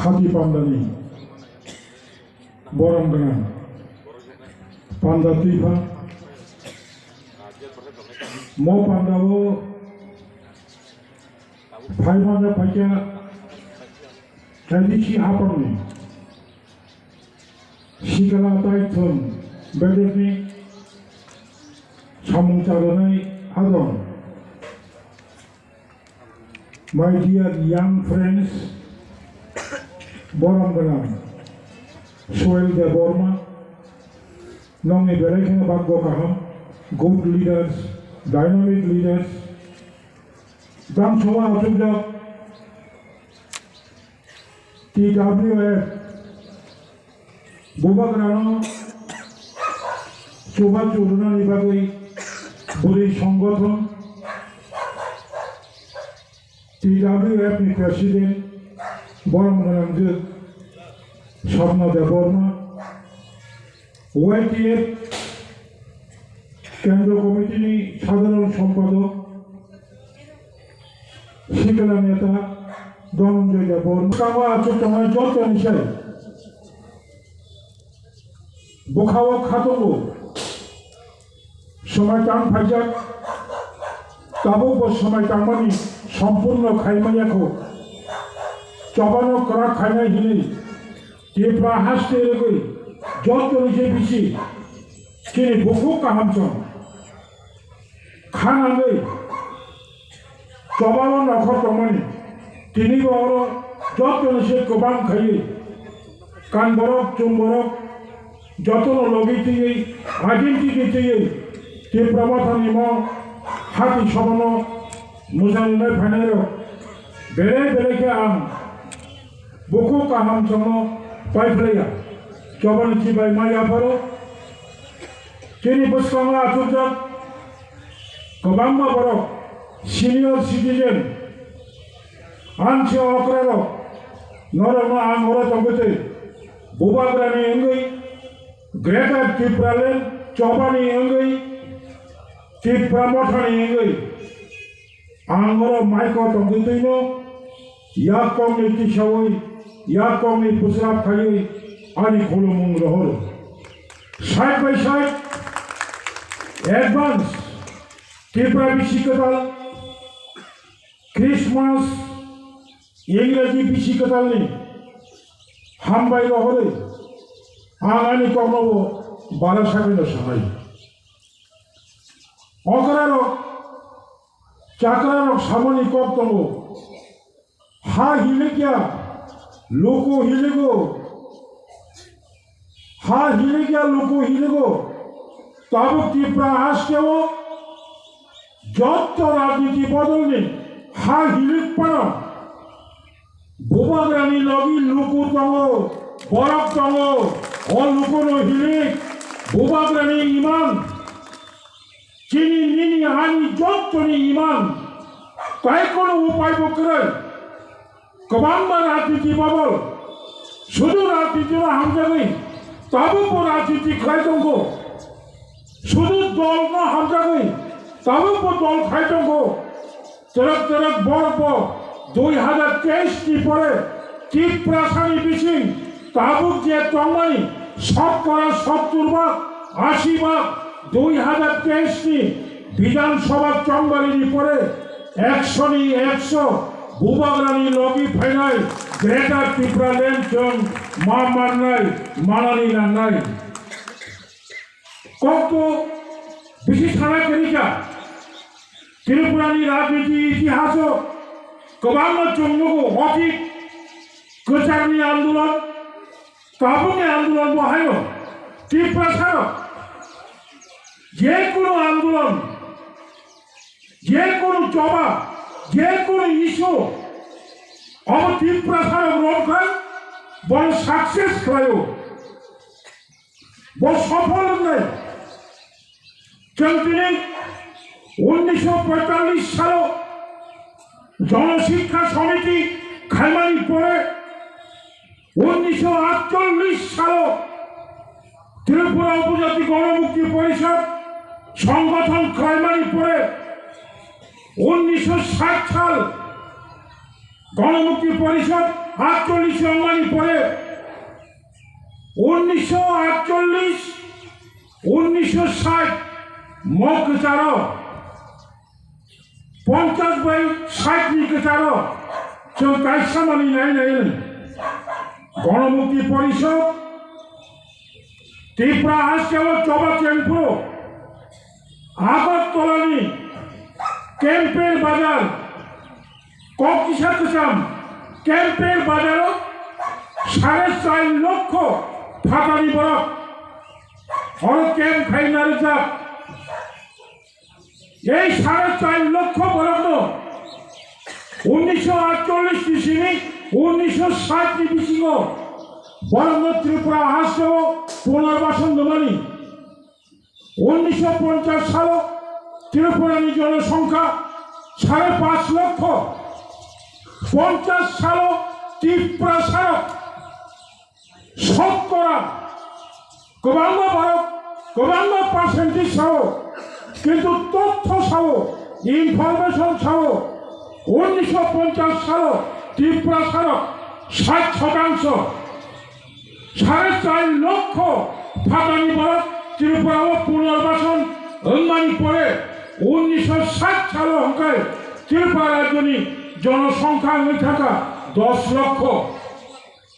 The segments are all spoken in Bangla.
হাতি পান্ডালি বরমগান পান্ডা টিভা mo pandawo faimanda paika tradisi apamni sikala taithon bedeni samungcaranai adon. My dear young friends, Boromgalan, Soil de Borma, Nongi Berekina Baggo Kaham, good leaders, dynamic leaders, Dam Soma Atubja, TWF, Bubagrano, Chuba Churuna Nibagui, Buri Songothon, TWF ni President, Boromgalan Sharma de Borma, YTF কেন্দ্র কমিটির সাধারণ সম্পাদক শিকলা নেতা ধনঞ্জয় দেবন কামা চট্টগ্রাম যত নিশায় বোখাও খাতবো সময় টান ফাইজাক তাবো সময় টামানি সম্পূর্ণ খাইমাইয়াখো চবানো করা খাইনাই হিলি যে প্রাহাসতে এগোই যত নিশে বিশি কিনি বহু কাহামচন খানাनै চবাनो नखर दंमोन दिनै बर' जतनसे गोबां खायो कान बरफ जुम बरफ जतन लगैथैयै आइडेन्टिटियै जे प्रमाथानि म हाति सबानो मोजाङै फाइनारो बेरे बेरेखे आं बहु काहामचनो बायफ्लाया जबानथि बाय मायाफोरो जेनि बोसखाङा आथुरजों गोबां बर' सिनियर सिटिजेन आनसे अक्रारो नरमा आं हरा दंगते बुबाग्रानि एंगै ग्रेटर त्रिपुरालेण्ड चबानि एंगै त्रिपुरा मथानि एंगै आं हरा माइको दंगतैनो याकंनि तिसावै याकंनि पुसराब खायै आनि खुलुमुं रहर side by side advance Tripura बिसिकताल क्रिसमास इंराजी बिसिकतालनि हामबाय रहरै आंनि कर्मबो बारा साबिनो सानाय अकरारक चाकरारक सामनि कप दङ हा हिलेकिया लोको हिलेगो हा हिलेकिया लोको हिलेगो ताबुक त्रिपुरा आसकेও যত রাজনীতি বদলনি হা হিলিক পানো বুবাগ্রানি লগি লুকু দङ বরফ দङ অ লুকুনো হিলিক বুবাগ্রানি ইমান চিনি নিনি হানি যতনি ইমান তাই কোনো উপায় বকরে গোবাংবা রাজনীতি বদল শুধু রাজনীতির হামজাগৈ তাবুক রাজনীতি খাই দङ শুধু দল না হামজাগৈ তাবুক দল খাই দङ তেরক তেরক বর্ব 2023 পরে ত্রিপুরাসানি বিচিং তাবুক যে টংমানি শতকরা 70% 80% 2023 বিধানসভা চংবালিনি পরে 100 বুবাগ্রানি লগি ফাইনাল গ্রেটার ত্রিপুরাল্যান্ড চং মা মাননাই মানানি নান্নাই কত বেশি থানা কেনিকা त्रिपुरानि राजनीति इतिहास गोबां जोंनोगो अतीत गोचारनि आंदोलन ताबुकनि आंदोलन बहायो त्रिपुरा सारो जे कोनो आंदोलन जे कोनो चबा जे कोनो इस्यु अब त्रिपुरा सारो रंखाय बड़ सक्सेस खायो बड़ सफल নাই जों दिनै 1945 সালে জনশিক্ষা সমিতি খাইমানি পরে 1948 সালে ত্রিপুরা উপজাতি গণমুক্তি পরিষদ সংগঠন খাইমানি পরে 1960 সাল গণমুক্তি পরিষদ 48 অঙ্গানি পরে 1948 1960 মক চার 50/60 চার কাইসামানি নাই নাই গণমুক্তি পরিষদ ত্রিপুরা হাসকেল চবা কেন্দ্র আগরতলানি ক্যাম্পের বাজার ককিসা কচাম ক্যাম্পের বাজারও 4.5 লক্ষ ফাটানি বরফ হর ক্যাম্প খাইনারে যাক এই 4.5 লক্ষ বরফ 1948 ইসিনি 1960 বিসিগ বরং ত্রিপুরা হাসকেল পুনর্বাসন দমানি 1950 সাল ত্রিপুরানি জনসংখ্যা 5.5 লক্ষ 50 সাল ত্রিপুরা সারক শতকরা গোবাঙ্গ ভারত গোবাঙ্গ পার্সেন্টেজ সহ কিন্তু তথ্য সহ ইনফরমেশন সহ 1950 সাল ত্রিপুরা সারক 60%, 4.5 লক্ষ ফাটানি ভারত ত্রিপুরা পুনর্বাসন অঙ্গানি পরে 1960 সাল অঙ্কায় ত্রিপুরা রাজ্যনি জনসংখ্যা হয়ে থাকা 10 লক্ষ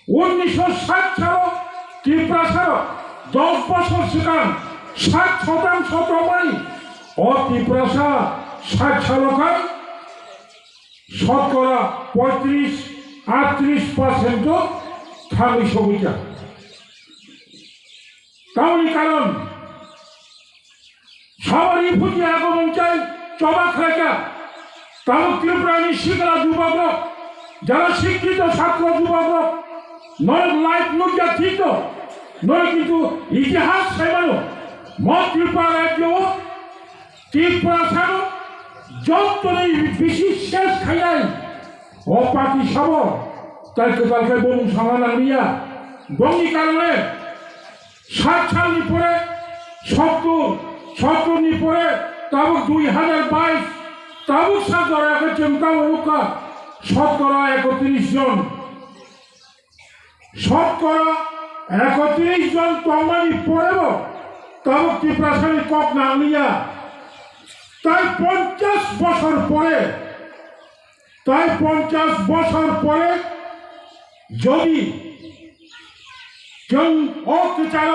1960 সাল ত্রিপুরা সারক 10 বছর সেখান 60% জমানি ও ত্রিপুরা 60 সালকায় শতকরা 35-38% থামি সবিতা কারণ কারণ সবারই ফুটি আগমন চাই চবাক রেখা তাও ত্রিপুরানি শিক্ষা যুবক যারা শিক্ষিত ছাত্র যুবক নয় লাইফ লুকিয়া ঠিক নয় কিন্তু ইতিহাস সেবানো মত ত্রিপুরা রাজ্য ত্রিপুরা ছাড়ো যতই বিশেষ শেষ খাইয়াই অপাতি সব তাইকে তালকে বলুন সমাধান নিয়া বঙ্গি কারণে 60 সালনি পরে 70 পরে তাবুক 2022 তাবুক সাগর এক চিন্তা অনুকা শতকরা 31 জন শতকরা 31 জন তমানি পড়েব তাবুক ত্রিপুরাশালী কক না নিয়া তাই 50 বছর পরে যদি অত্যাচার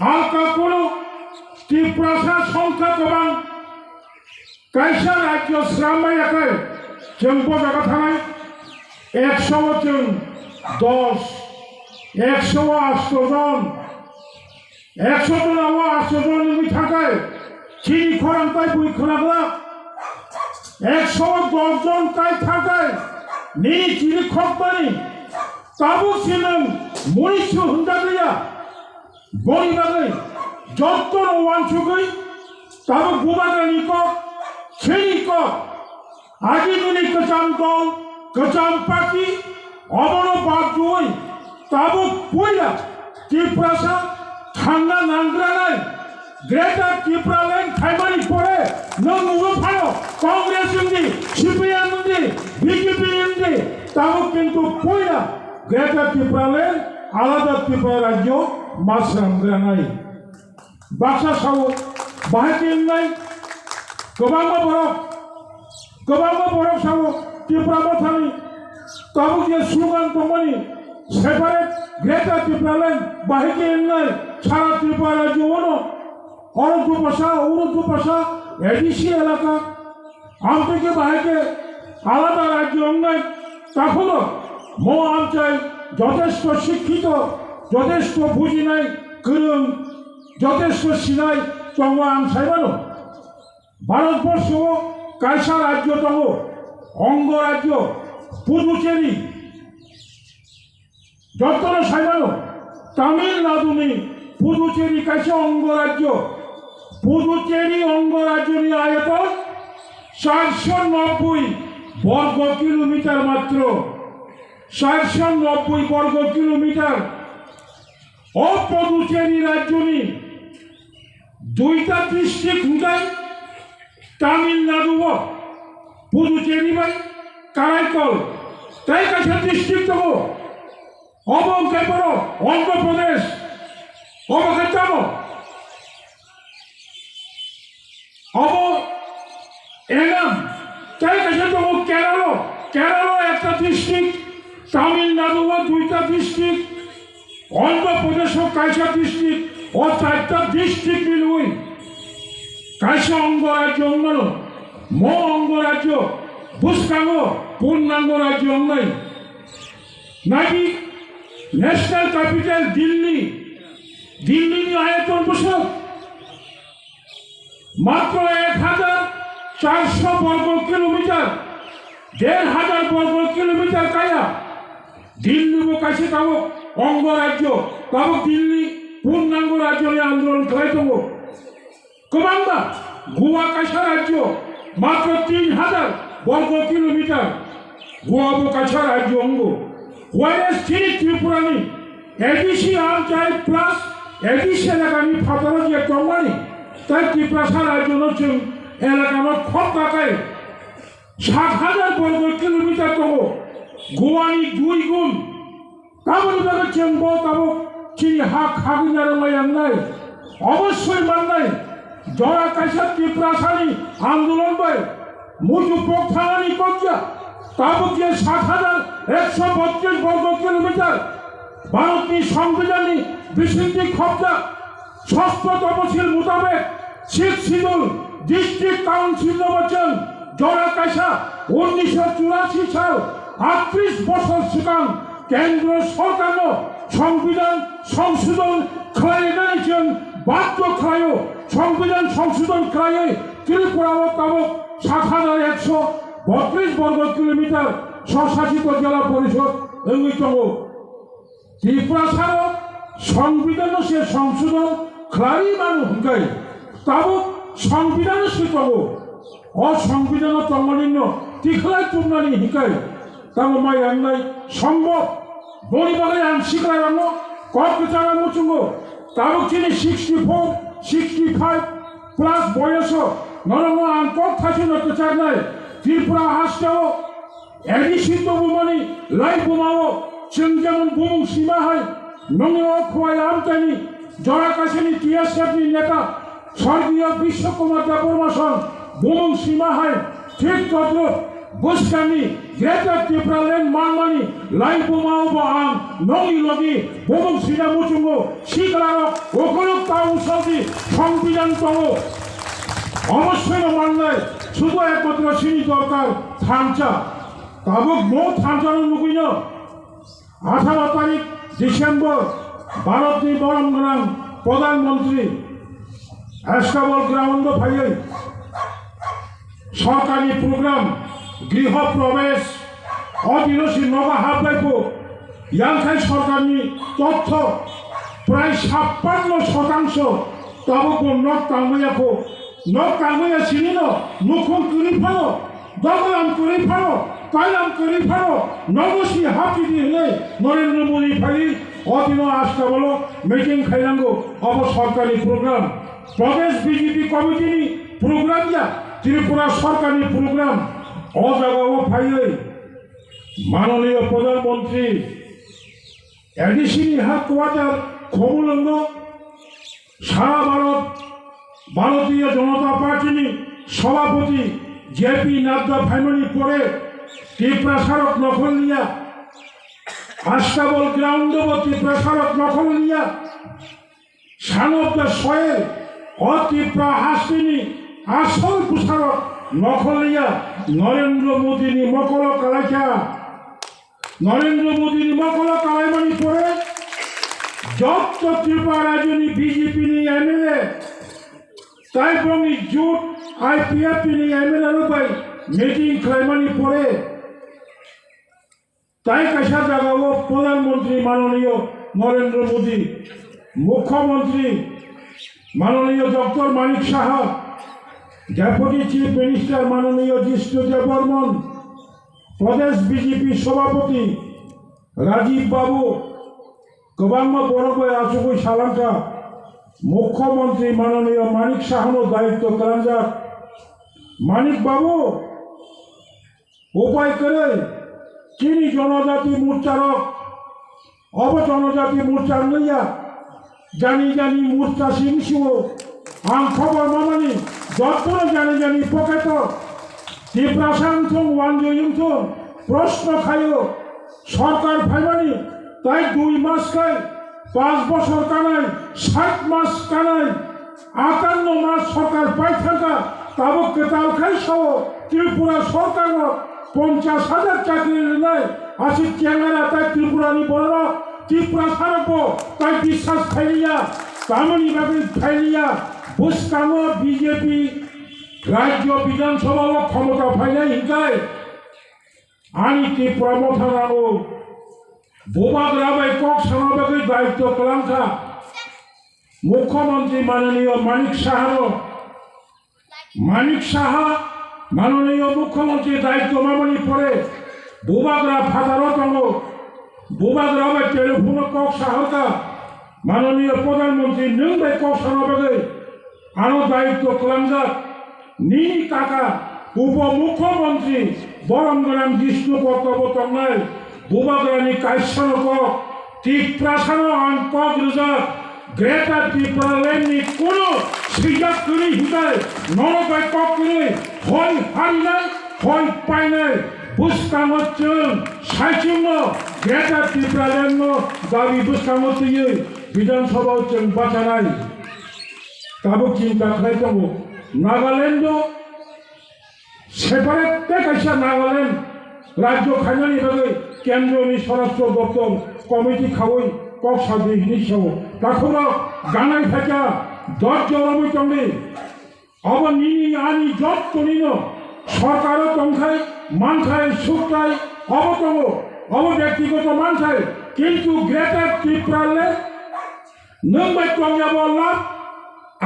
হালকা কোনো ত্রিপুরা সংখ্যা গোবাं কাইসা রাজ্য শ্রামাইয়াকে जों बजागा थानाय 100 जों 10 108 जन 100 जनाव 8 जननि थाखाय चिनि खरांताय बुइ खोनाग्रा 110 जन ताय थाखाय नि चिनि खकबानि ताबु सिनं मनिसु हुंदागैया बनिबागै जत्तन वानसुगै ताबु गुबागानि कक छेनि कक आजिमुनि कचाम दल कचाम पार्टी अबनो बाजुय ताबु पुइला त्रिपुरा थांना नांग्रानाय ग्रेटर त्रिपुरा लैंड खाइमानि परे नों नुनो फानो कांग्रेस उन्दी सीपीएम उन्दी बीजेपी उन्दी ताबु किन्तु पुइला ग्रेटर त्रिपुरा लैंड आलादा त्रिपुरा राज्य मासरामग्रानाय बाक्सा साव बाहायथिनाय गोबां बरफ साव त्रिपुरा बाथानि ताबु जे स्लोगान दंमोन सेपारेट ग्रेटर त्रिपुरा लैंड बाहायथिनाय सारा त्रिपुरा राज्योआवनो অরণ্য ভাষা এডিসি এলাকা আমকে বাহিকে আলাদা রাজ্য অন্যায় তখনও মো আমচাই যথেষ্ট শিক্ষিত যথেষ্ট বুঝি নাই করুন যথেষ্ট সিনাই তঙ্গ আম সাইবানো ভারতবর্ষ কাইসা রাজ্য তঙ্গ অঙ্গরাজ্য পুদুচেরি যতন সাইবানো তামিলনাড়ুনি পুদুচেরি কাইসা অঙ্গরাজ্য পুদুচেরি অঙ্গরাজ্যের আয়তন 490 বর্গ কিলোমিটার মাত্র 490 বর্গ কিলোমিটার ও পুদুচেরি রাজ্যনি দুইটা ডিস্ট্রিক্ট হুদাই তামিলনাড়ু পুদুচেরি বাই কারাইকল তাই কাছে ডিস্ট্রিক্ট দেবো অবকে করো অন্ধ্রপ্রদেশ অবকে যাবো অব এনাম তাই কাছে দেবো কেরালা একটা ডিস্ট্রিক্ট তামিলনাড়ু দুইটা ডিস্ট্রিক্ট অন্ধ্রপ্রদেশ কাইসা ডিস্ট্রিক্ট ও চারটা ডিস্ট্রিক্ট মিলুই কাইসা অঙ্গরাজ্য অঙ্গল ম অঙ্গরাজ্য বুসকাঙ্গ পূর্ণাঙ্গ রাজ্য অঙ্গাই নাকি ন্যাশনাল ক্যাপিটাল দিল্লি দিল্লি আয়তন বছর মাত্র 1400 বর্গ কিলোমিটার 1500 বর্গ কিলোমিটার কায়া দিল্লি কাছে কাবো অঙ্গরাজ্য কাবো দিল্লি পূর্ণাঙ্গ রাজ্য আন্দোলন করে দেবো কবাঙ্গা গোয়া কাছা রাজ্য মাত্র 3000 বর্গ কিলোমিটার গোয়া কাছা রাজ্য অঙ্গ ওয়াইএস তিনি ত্রিপুরানি এডিসি আর্চাই প্লাস এডিসি এলাকানি ফাতারা যে কোম্পানি তাই ত্রিপুরা রাজ্য হচ্ছে এলাকানো খত টাকায় 7000 বর্গ কিলোমিটার তবু গোয়ানি 2 গুণ কাবুল বাগে চেম্ব তাবো চিনি হাক হাগিনার নাই অবশ্যই মাননাই জরা কাইসা ত্রিপুরা আন্দোলন বাই মুজু প্রথানি কজ্জা তাবুকে 7132 বর্গ কিলোমিটার ভারতীয় সংবিধানী বিশৃঙ্খি কব্জা ষষ্ঠ তপশিল মোতাবেক শিখ শিডুল ডিস্ট্রিক্ট কাউন্সিল নির্বাচন জরা কাইসা 1984 সাল 38 বছর সুকান কেন্দ্র সরকার সংবিধান সংশোধন খায় জানিয়েছেন বাধ্য খায় সংবিধান সংশোধন খায় ত্রিপুরা তাবক 7132 বর্গ কিলোমিটার স্বশাসিত জেলা পরিষদ অঙ্গিতম ত্রিপুরা ছাড়া সংবিধান সে সংশোধন খারি মানুষ হুঙ্কাই তাবক সংবিধান সে তব অসংবিধান তঙ্গনিন্য তিখলাই তুমনানি হিকাই তাবো মাই আন্নাই সম্ভব বড়িবাগে আংশিক রায়ঙ্গ কত চারা মুচুঙ্গ তাবক চিনি 64 65 প্লাস বয়স নরম আন্তর থাকি নতে চার নাই ত্রিপুরা হাসটাও এডিসি তবুমানি লাই বোমাও जों যেমন বুমুং সীমা হয় নঙ্গিও খোয়াই আমতানি জরা কাছেনি টিএসএফনি নেতা স্বর্গীয় বিশ্বকুমার দেববর্মাসন বুমুং সীমা হয় ঠিক তত বুসকানি গ্রেটার ত্রিপুরা ল্যান্ড মানমানি লাই বোমাও বাং নঙ্গি লগি বুমুং সীমা মুচুঙ্গ শিকলার ওকলক কাউন্সিল সংবিধান তব অবশ্যই মাননায় শুধু একমাত্র সিনি দরকার থামচা তাবক মো থামচানো নুকুইন 18 তারিখ ডিসেম্বর ভারতনি বরমগ্রাম প্রধানমন্ত্রী এস্টাবল গ্রাউন্ড ফাইল সরকারি প্রোগ্রাম গৃহ প্রবেশ অদিনসী নবা হাবলাইব ইয়াংখাই সরকারনি তথ্য প্রায় 56% তাবক নক কামাইয়াকো নক কামাইয়া চিনিন নুকুম কুনি ফালো দগলাম কুনি ফালো কাইলাম কুনি ফালো নবসী হাতি দিয়ে নরেন্দ্র মোদী ফাইল অদিন আসতে বলো মিটিং খাইলাঙ্গো অব সরকারি প্রোগ্রাম প্রদেশ বিজেপি কমিটি প্রোগ্রাম যা ত্রিপুরা সরকারি প্রোগ্রাম অজাগাও ফাইলে মাননীয় প্রধানমন্ত্রী এডিসিনি হাত কোয়াটার খবুলঙ্গ সারা ভারত ভারতীয় জনতা পার্টি সভাপতি জেপি নাড্ডা ফাইনালি পরে ত্রিপুরা সড়ক নকল নিয়া আস্তাবল গ্রাউন্ড ত্রিপুরা সড়ক নকল নিয়া সানব্য শয়ে অত্রিপুরা হাসিনী আসল প্রসারক নকল নিয়া নরেন্দ্র মোদী মকল কালাইকা নরেন্দ্র মোদী মকল কালাইমানি পরে যত ত্রিপুরা রাজ্যনি বিজেপি নি এমএলএ তাই বঙ্গি জোট আইপিএফ নি এমএলএ রূপাই মিটিং খাইমানি পরে তাই কাছা জাগাবো প্রধানমন্ত্রী মাননীয় নরেন্দ্র মোদী মুখ্যমন্ত্রী মাননীয় doctor Manik Saha deputy chief minister মাননীয় জিষ্ণু দেববর্মন প্রদেশ বিজেপি সভাপতি রাজীব বাবু গবাঙ্গ বড়বই আচুবই সালামটা মুখ্যমন্ত্রী মাননীয় মানিক সাহানো দায়িত্ব কালাঞ্জার মানিক বাবু উপায় করে চিনি জনজাতি মোর্চারক অবজনজাতি মোর্চার লইয়া জানি জানি মোর্চা সিংসু আম খবর মামানি যত্ন জানি জানি পকেট ত্রিপ্রাসান্থং ওয়ানজয়ুন্থং প্রশ্ন খাইও সরকার ভাইবানি তাই 2 মাস খাই 5 বছর কানাই 60 মাস কানাই 58 মাস সরকার পাই থাকা তাবক কেতাল খাই সহ ত্রিপুরা সরকার 50,000 চাকরি নেয় আসি চেঙ্গারা তাই ত্রিপুরানি বড় ত্রিপুরা সারব তাই বিশ্বাস ফাইলিয়া কামনি ভাবে ফাইলিয়া বুসকাম বিজেপি রাজ্য বিধানসভা ক্ষমতা ফাইলাই হিংকায় আনি ত্রিপুরা মথানানো বোবাগ্রামে কক সামাবেগের দায়িত্ব কলামটা মুখ্যমন্ত্রী মাননীয় মানিক সাহা মাননীয় মুখ্যমন্ত্রীর দায়িত্ব মামনি পরে বোবাগ্রা ফাদারত বোবাগ্রামে টেলিফোন কক সাহকা মাননীয় প্রধানমন্ত্রী নিংবে কক সামাবেগে আরো দায়িত্ব কলামজাক নি কাকা উপমুখ্যমন্ত্রী বরমগ্রাম বিষ্ণু কর্তব্য তন্নায় বোবাগ্রানি কাইসনক ত্রিপ্রাসান কক রিজার্ভ গ্রেটার ত্রিপুরা ল্যান্ডনি কোনো সুযোগ করে হিসায় নরকায় কক করে হয় হারি নাই হয় পাই নাই বুসকামচ্চন সাইচিন্ন গ্রেটার ত্রিপুরা ল্যান্ড দাবি বুসকামচ্চে বিধানসভা হচ্ছেন বাঁচা নাই তাবো চিন্তা খাইতাম নাগাল্যান্ড সেপারেট কাইসা নাগাল্যান্ড রাজ্য খাইনানি ভাবে কেন্দ্রীয় স্বরাষ্ট্র দপ্তর কমিটি খাওয়াই কক সাথে হিনিসহ তখন গানাই থাকা 10 জলমই তঙ্গে অব নিনি আনি যত নিন সরকারও তংখায় মানখায় সুখায় অবতম অব ব্যক্তিগত মানখায় কিন্তু গ্রেটার ত্রিপুরালে নংবাই টঙ্গা বললাম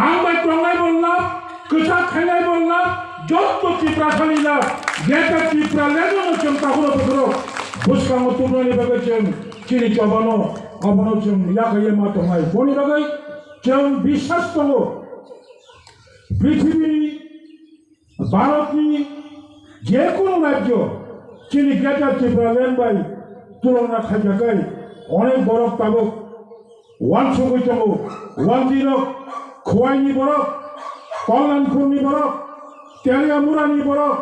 আংবাই টঙ্গাই বললাম কোথা খাইনাই বললাম যত ত্রিপুরা খালিলা গ্রেটার ত্রিপুরালে চিন্তা হলো বছর বুসকাম তুমরানি ভেবেছেন চিনি চবানো অবনচন ইয়াকাইয়ে মাতমাই বনি বাগাই যেমন বিশ্বাস করো পৃথিবী ভারতনি যে কোনো রাজ্য চিনি গ্রেটার ত্রিপুরা ল্যান্ড বাই তুলনা খাইজাকাই অনেক বরফ তাবক 110 খোয়াইনি বরফ কল্যাণপুরনি বরফ তেলিয়ামুরানি বরফ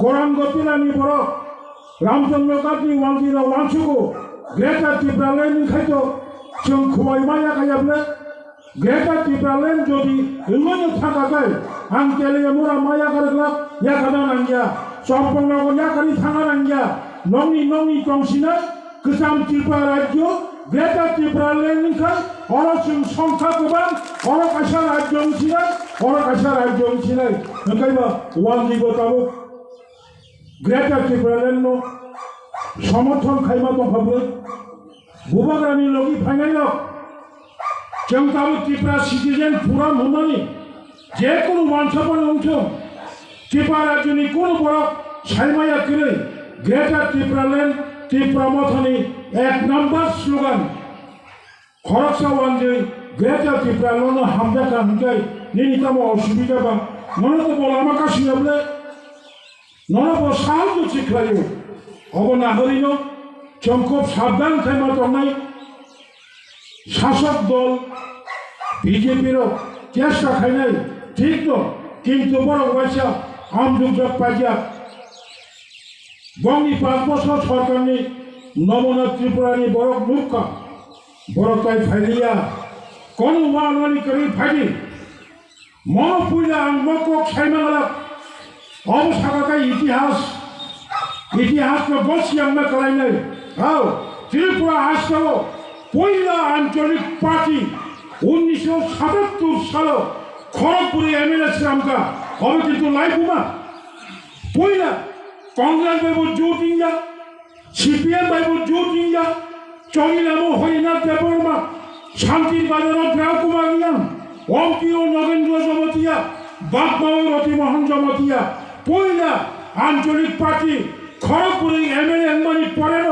গৌরাঙ্গতিলানি বরফ রামচন্দ্র গান্ধী 101 গ্রেটার ত্রিপুরা ল্যান্ড খাইতো जों खमायमाया गायाब्ला ग्रेटार त्रिपुरा ল্যান্ড যদি এমনি থাকা যায় আং তেলিয়ামুরা মায়া গারগ্লা ইয়াকানা নাঙ্গিয়া সম্পূর্ণ ইয়াকানি থাকা নাঙ্গিয়া নংনি টংসিনা गोजाम ত্রিপুরা রাজ্য গ্রেটার ত্রিপুরা ল্যান্ড খাই অরসং সংখ্যা গোবাं অরকাশা রাজ্য ছিলাই নকাইবা ওয়ান দিবতাবো গ্রেটার ত্রিপুরা ল্যান্ড সমর্থন খাইमा दंखाबो বোবাগ্রামनि লগি फाइनाल जों दाबो त्रिपुरा सिटिजेन पुरा मोननानै जे कोनो मानसिफोर अंश त्रिपुरा राज्यनि कोनो बरफ साइमाया करे ग्रेटार त्रिपुरा ল্যান্ড त्रिपुरा मथानि 1 नम्बर स्लोगान खरकसा वानजे ग्रेटार ত্রিপুরা ল্যান্ড हामजाका हंजाय निनिताम असुबिदा बा ननतो बलामा कासियाब्ले ननबो साहाय्य सिखलायो अबना हरिनो जों खूब साबधान थाइमा दंनाय शासक दल বিজেপির চেষ্টা খাইনাই ঠিক তো কিন্তু বড় পয়সা আমযুগ পাইয়া বঙ্গি 5 বছর সরকারনি নমনা ত্রিপুরানি বড় মুখ্য বড় তাই ফাইলিয়া কোন মাননি করি ফাইলি মনপুইলা আংমক সাইমালা অবসাগাকাই ইতিহাস বলছি আমরা করাই নাই হাও ত্রিপুরা আসলো পয়লা আঞ্চলিক পার্টি 1977 সালে খড়গপুরে এমএলএ ছিলাম কা হবে কিন্তু লাইফুমা পয়লা কংগ্রেস বাইব জোটিঙ্গা সিপিএম বাইব জোটিঙ্গা চমিলামো হরিনাথ দেববর্মা শান্তির বাজার গ্রাম কুমারিয়া অঙ্কিও নগেন্দ্র জমতিয়া বাগবাউ রতিমোহন জমতিয়া পয়লা আঞ্চলিক পার্টি খড়গপুরে এমএলএ এমনি পরের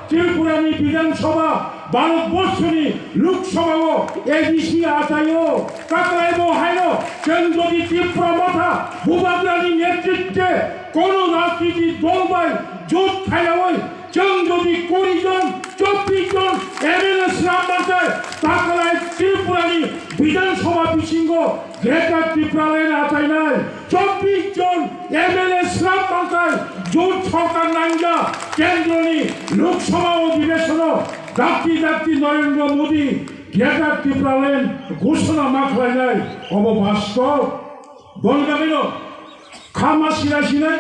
ত্রিপুরানি বিধানসভা ভারতবর্ষনি লোকসভাও এডিসি আসাইও কাকরাইব হাইনো কেন্দ্রী ত্রিপুরা মাথা বোবাগ্রানি নেতৃত্বে কোন রাজনীতি দল বাই জোট খাইয়াওই जों যদি 20 জন 24 জন এমএলএ শ্রাম বাঁচায় তাহলে ত্রিপুরানি বিধানসভা বিশৃঙ্গ গ্রেটার ত্রিপুরালেন আচাই নাই 24 জন এমএলএ শ্রাম বাঁচায় জোট সরকার নাইঙ্গা কেন্দ্রনি লোকসভা অধিবেশন জাতি জাতি নরেন্দ্র মোদী গ্রেটার ত্রিপুরালেন ঘোষণা মাখলাই নাই অববাস্তব বলগামিন খামাসিনাসিনাय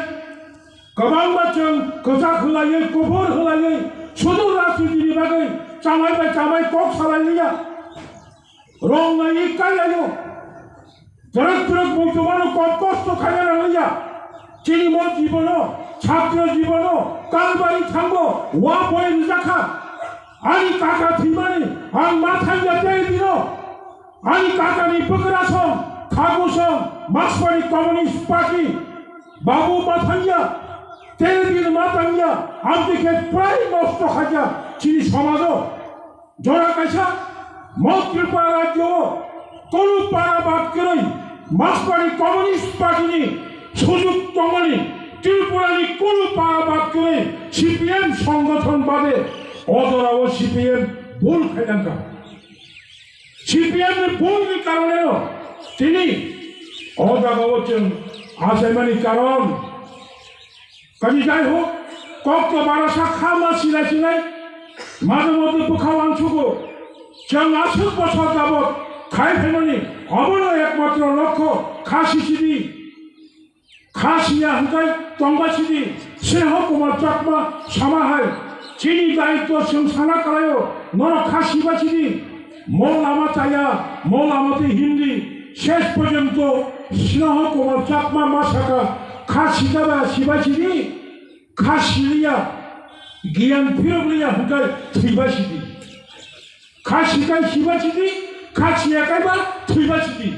गोबां बाथ्रा खोथा होलायै खबर होलायै सुदु राजनितिनि बागै जामाय बाय जामाय कक सालायलिया रं नायै कायलायो जरक जरक बयजमानो कत कष्ट खायलाया चिनि मन जीवन छात्र जीवन कालबारि थांगो वा बय जाखा आनि काका थैमानि आं मा थांजा दिनो आनि काकानि बगरासं खागुसं मासबारि कमिउनिस्ट पार्टी बाबु माथांजा तेलबिल माथांजा आमदिके प्राय नष्ट खाजा चिनि समाज जरा कायसा मन्त्रिपाड़ा राज्य कोनो पाड़ा बाद करे मासबारि कमिउनिस्ट पार्टी सुजुग दंगनि त्रिपुरानि कोनो पाड़ा बाद करे सीपीएम संगठन बादे अदराव सीपीएम भूल खायलांगा सीपीएम भूलनि कारणे তিনি অজাগবচন আসাইমানি কারণ কাজে যাই হোক কক্ত বারাসা খামা সিলাই সিলাই মাঝে মধ্যে পোখাও আনছুকো जों 80 বছর যাবৎ খাই ফেমানি অবনো একমাত্র লক্ষ্য খাসি সিদি খাসিয়া হাঙ্কাই তঙ্গাসিদি স্নেহ কুমার চাকমা সামাহাই চিনি দায়িত্ব जों সানা কালায়ও নর খাসি বাচিদি মল আমা চাইয়া মল আমাতে হিন্দি শেষ পর্যন্ত স্নেহ কুমার চাকমা মাসাকা খাসিদাবা শিবাচিদি খাসিলিয়া জ্ঞান ফিরবলিয়া হুকাই থৈবাচিদি খাসিকাই শিবাচিদি খাসিয়াকাইবা থৈবাচিদি